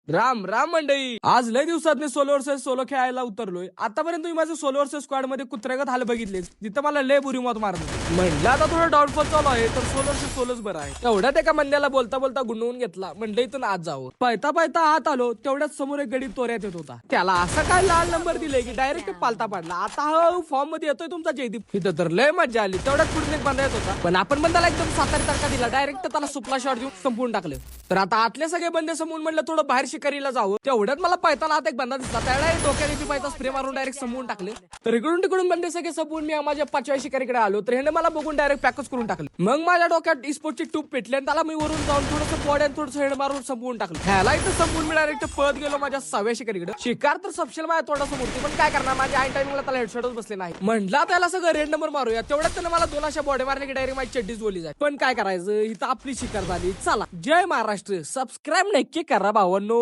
राम राम मंडळी. आज लय दिवसात सोलो वर्सेस सोलो खेळायला उतरलोय. आतापर्यंत तुम्ही माझं सोलो वर्सेस स्क्वॉड मध्ये कुत्र्यागत हाल बघितले, जिथं मला लय बुरी मौत मारली. म्हणलं आता थोडं डाऊनफॉल चालू आहे, तर सोलो वर्सेस सोलोच बरं आहे. तेवढ्यात एका मंद्याला बोलता बोलता गुंडवून घेतला. म्हणलं इथून आज जावं. पळता पळता आत आलो, तेवढ्यात समोर एक गडी तोऱ्यात येत होता. त्याला असं काय लाल नंबर दिले की डायरेक्ट पालता पाडला. आता हा फॉर्म मध्ये येतोय तुमचा जयदीप. इथं तर लय मजा आली. तेवढ्यात पुढे एक बंदा येत होता, पण आपण बंदाला एकदम सातारी तडका दिला. डायरेक्ट त्याला सुपला शॉट देऊन संपवून टाकलं. तर आता आतले सगळे बंदे समून म्हणलं थोडं बाहेर शिकारीला जावं. तेवढ्यात मला पायताना आत एक बंदा दिसला. त्याला डोक्याने पायता स्प्रे मारून डायरेक्ट समवून टाकले. तर इकडून तिकडून बंदे सगळे संपवून मी माझ्या 5व्या शिकारीकडे आलो. तर ह्याने मला बघून डायरेक्ट पॅकच करून टाकले. मग माझ्या डोक्यात स्पोर्टची टूप पेटली आणि त्याला मी वरून जाऊन थोडंसं बॉडी आणि थोडंसं हेड मारून संपवून टाकलं. ह्याला इथं संपवून मी डायरेक्ट पळत गेलो माझ्या 6व्या शिकारीकडे. शिकार तर सपशेल माझ्या तोंडासमोर होती, पण काय करणार, माझ्या आय टाइमिंगला त्याला हेडशॉटच बसले नाही. म्हटलं त्याला सगळं रेड नंबर मारूया. तेवढ्यात त्याने मला 2 अशा बॉडी मारले की डायरेक्ट माझी चड्डीच बोलली जाय. पण काय करायचं, इथं आपली शिकार झाली. चला, जय महाराष्ट्र. सबस्क्राईब नक्की करा भावांनो.